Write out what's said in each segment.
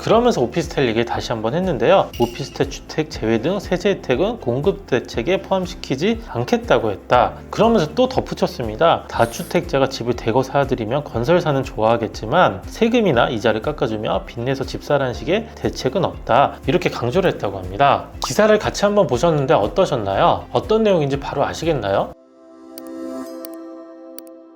그러면서 오피스텔 얘기를 다시 한번 했는데요. 오피스텔 주택 제외 등 세제 혜택은 공급 대책에 포함시키지 않겠다고 했다. 그러면서 또 덧붙였습니다. 다주택자가 집을 대거 사들이면 건설사는 좋아하겠지만 세금이나 이자를 깎아주며 빚내서 집 사라는 식의 대책은 없다. 이렇게 강조를 했다고 합니다. 기사를 같이 한번 보셨는데 어떠셨나요? 어떤 내용인지 바로 아시겠나요?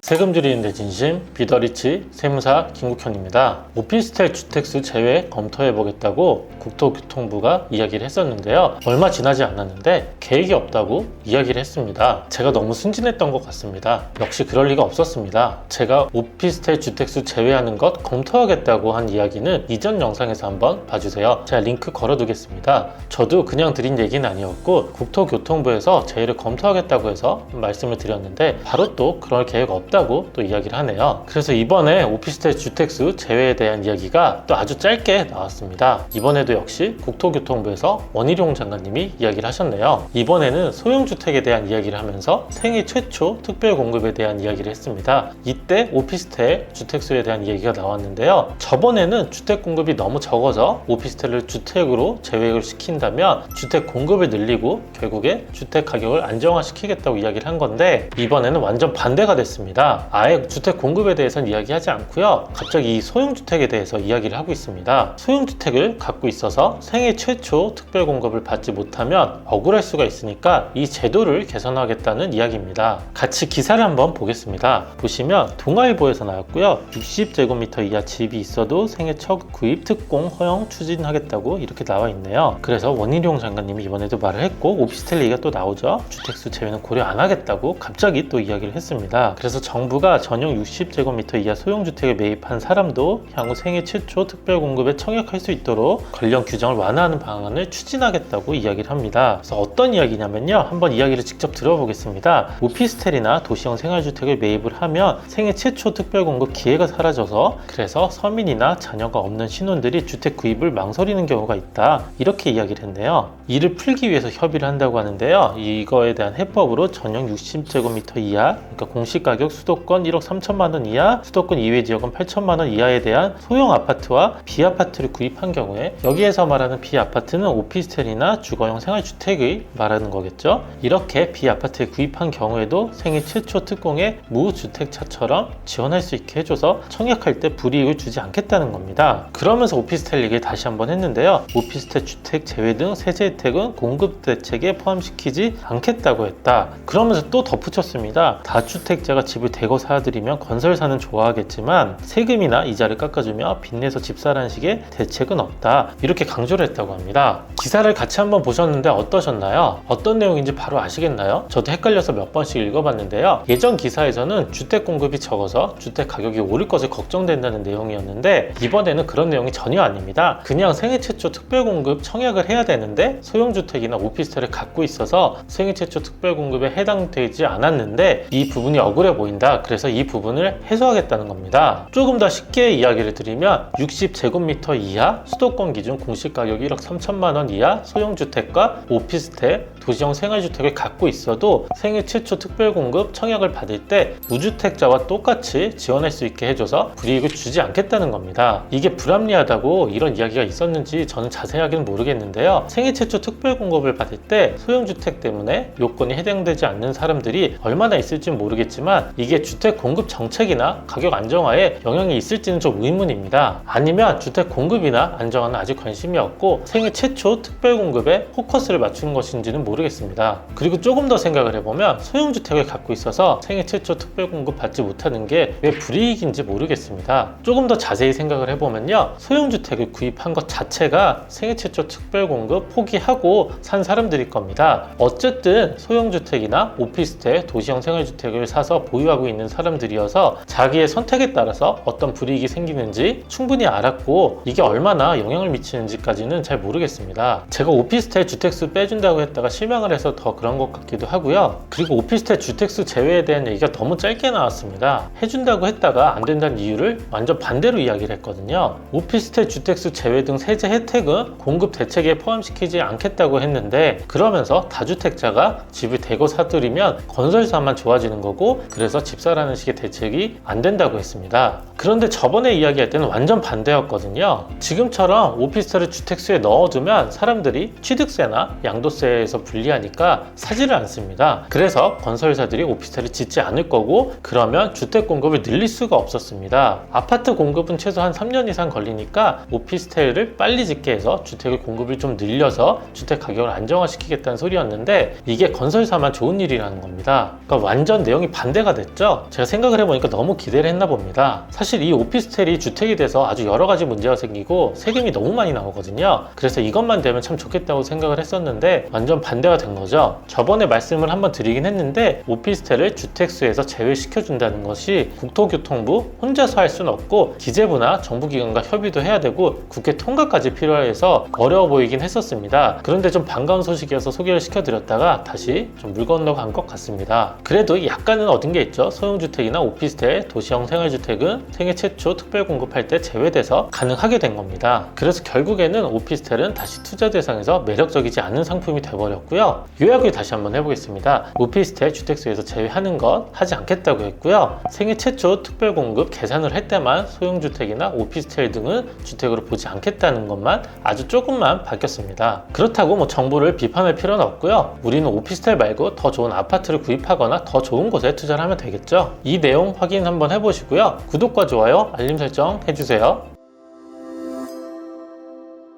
세금 줄이는데 진심, 비더리치, 세무사 김국현입니다. 오피스텔 주택수 제외 검토해보겠다고 국토교통부가 이야기를 했었는데요. 얼마 지나지 않았는데 계획이 없다고 이야기를 했습니다. 제가 너무 순진했던 것 같습니다. 역시 그럴 리가 없었습니다. 제가 오피스텔 주택수 제외하는 것 검토하겠다고 한 이야기는 이전 영상에서 한번 봐주세요. 제가 링크 걸어두겠습니다. 저도 그냥 드린 얘기는 아니었고 국토교통부에서 제외를 검토하겠다고 해서 말씀을 드렸는데 바로 또 그럴 계획 없다고 또 이야기를 하네요. 그래서 이번에 오피스텔 주택수 제외에 대한 이야기가 또 아주 짧게 나왔습니다. 이번에도 역시 국토교통부에서 원희룡 장관님이 이야기를 하셨네요. 이번에는 소형주택에 대한 이야기를 하면서 생애 최초 특별공급에 대한 이야기를 했습니다. 이때 오피스텔 주택수에 대한 이야기가 나왔는데요. 저번에는 주택 공급이 너무 적어서 오피스텔을 주택으로 제외를 시킨다면 주택 공급을 늘리고 결국에 주택 가격을 안정화시키겠다고 이야기를 한 건데 이번에는 완전 반대가 됐습니다. 아예 주택 공급에 대해서는 이야기하지 않고요. 갑자기 이 소형주택에 대해서 이야기를 하고 있습니다. 소형주택을 갖고 있어서 생애 최초 특별 공급을 받지 못하면 억울할 수가 있으니까 이 제도를 개선하겠다는 이야기입니다. 같이 기사를 한번 보겠습니다. 보시면 동아일보에서 나왔고요. 60제곱미터 이하 집이 있어도 생애 첫 구입 특공 허용 추진하겠다고 이렇게 나와 있네요. 그래서 원희룡 장관님이 이번에도 말을 했고 오피스텔 얘기가 또 나오죠. 주택수 제외는 고려 안 하겠다고 갑자기 또 이야기를 했습니다. 그래서 정부가 전용 60제곱미터 이하 소형주택에 매입한 사람도 향후 생애 최초 특별공급에 청약할 수 있도록 관련 규정을 완화하는 방안을 추진하겠다고 이야기를 합니다. 그래서 어떤 이야기냐면요. 한번 이야기를 직접 들어보겠습니다. 오피스텔이나 도시형 생활주택을 매입을 하면 생애 최초 특별공급 기회가 사라져서 그래서 서민이나 자녀가 없는 신혼들이 주택 구입을 망설이는 경우가 있다. 이렇게 이야기를 했네요. 이를 풀기 위해서 협의를 한다고 하는데요. 이거에 대한 해법으로 전용 60제곱미터 이하, 그러니까 공시가격 수도권 1억 3천만 원 이하, 수도권 이외 지역은 8천만 원 이하에 대한 소형 아파트와 비아파트를 구입한 경우에 여기에서 말하는 비아파트는 오피스텔이나 주거용 생활주택을 말하는 거겠죠. 이렇게 비아파트에 구입한 경우에도 생애 최초 특공의 무주택차처럼 지원할 수 있게 해줘서 청약할 때 불이익을 주지 않겠다는 겁니다. 그러면서 오피스텔 얘기를 다시 한번 했는데요. 오피스텔 주택 제외 등 세제 혜택은 공급 대책에 포함시키지 않겠다고 했다. 그러면서 또 덧붙였습니다. 다주택자가 집을 대거 사들이면 건설사는 좋아하겠지만 세금이나 이자를 깎아주며 빚내서 집 사라는 식의 대책은 없다. 이렇게 강조를 했다고 합니다. 기사를 같이 한번 보셨는데 어떠셨나요? 어떤 내용인지 바로 아시겠나요? 저도 헷갈려서 몇 번씩 읽어봤는데요. 예전 기사에서는 주택 공급이 적어서 주택 가격이 오를 것을 걱정된다는 내용이었는데 이번에는 그런 내용이 전혀 아닙니다. 그냥 생애 최초 특별 공급 청약을 해야 되는데 소형주택이나 오피스텔을 갖고 있어서 생애 최초 특별 공급에 해당되지 않았는데 이 부분이 억울해 보인다. 그래서 이 부분을 해소하겠다는 겁니다. 조금 더 쉽게 이야기를 드리면 60제곱미터 이하 수도권 기준 공시가격 1억 3천만 원 이하 소형주택과 오피스텔, 도시형 생활주택을 갖고 있어도 생애 최초 특별공급 청약을 받을 때 무주택자와 똑같이 지원할 수 있게 해줘서 불이익을 주지 않겠다는 겁니다. 이게 불합리하다고 이런 이야기가 있었는지 저는 자세하게는 모르겠는데요. 생애 최초 특별공급을 받을 때 소형주택 때문에 요건이 해당되지 않는 사람들이 얼마나 있을지는 모르겠지만 이게 주택 공급 정책이나 가격 안정화에 영향이 있을지는 좀 의문입니다. 아니면 주택 공급이나 안정화는 아직 관심이 없고 생애 최초 특별 공급에 포커스를 맞추는 것인지는 모르겠습니다. 그리고 조금 더 생각을 해보면 소형주택을 갖고 있어서 생애 최초 특별 공급 받지 못하는 게 왜 불이익인지 모르겠습니다. 조금 더 자세히 생각을 해보면요. 소형주택을 구입한 것 자체가 생애 최초 특별 공급 포기하고 산 사람들일 겁니다. 어쨌든 소형주택이나 오피스텔, 도시형 생활주택을 사서 보유하고 있는 사람들이어서 자기의 선택에 따라서 어떤 불이익이 생기는지 충분히 알았고 이게 얼마나 영향을 미치는지까지는 잘 모르겠습니다. 제가 오피스텔 주택수 빼준다고 했다가 실망을 해서 더 그런 것 같기도 하고요. 그리고 오피스텔 주택수 제외에 대한 얘기가 너무 짧게 나왔습니다. 해준다고 했다가 안 된다는 이유를 완전 반대로 이야기를 했거든요. 오피스텔 주택수 제외 등 세제 혜택은 공급 대책에 포함시키지 않겠다고 했는데, 그러면서 다주택자가 집을 대거 사들이면 건설사만 좋아지는 거고, 그래서 집사라는 식의 대책이 안 된다고 했습니다. 그런데 저번에 이야기할 때는 완전 반대였거든요. 지금처럼 오피스텔을 주택수에 넣어두면 사람들이 취득세나 양도세에서 불리하니까 사지를 않습니다. 그래서 건설사들이 오피스텔을 짓지 않을 거고, 그러면 주택 공급을 늘릴 수가 없었습니다. 아파트 공급은 최소 한 3년 이상 걸리니까 오피스텔을 빨리 짓게 해서 주택의 공급을 좀 늘려서 주택 가격을 안정화시키겠다는 소리였는데, 이게 건설사만 좋은 일이라는 겁니다. 그러니까 완전 내용이 반대가 됐죠. 제가 생각을 해보니까 너무 기대를 했나 봅니다. 사실 이 오피스텔이 주택이 돼서 아주 여러 가지 문제가 생기고 세금이 너무 많이 나오거든요. 그래서 이것만 되면 참 좋겠다고 생각을 했었는데 완전 반대가 된 거죠. 저번에 말씀을 한번 드리긴 했는데, 오피스텔을 주택수에서 제외시켜준다는 것이 국토교통부 혼자서 할 수는 없고 기재부나 정부기관과 협의도 해야 되고 국회 통과까지 필요해서 어려워 보이긴 했었습니다. 그런데 좀 반가운 소식이어서 소개를 시켜드렸다가 다시 좀 물 건너간 것 같습니다. 그래도 약간은 얻은 게 있죠. 소형주택이나 오피스텔, 도시형 생활주택은 생애 최초 특별 공급할 때 제외돼서 가능하게 된 겁니다. 그래서 결국에는 오피스텔은 다시 투자 대상에서 매력적이지 않은 상품이 돼버렸고요. 요약을 다시 한번 해보겠습니다. 오피스텔 주택수에서 제외하는 것 하지 않겠다고 했고요. 생애 최초 특별 공급 계산을 할 때만 소형주택이나 오피스텔 등은 주택으로 보지 않겠다는 것만 아주 조금만 바뀌었습니다. 그렇다고 뭐 정부를 비판할 필요는 없고요. 우리는 오피스텔 말고 더 좋은 아파트를 구입하거나 더 좋은 곳에 투자를 하면 되겠죠. 이 내용 확인 한번 해보시고요. 구독과 좋아요, 알림 설정 해주세요.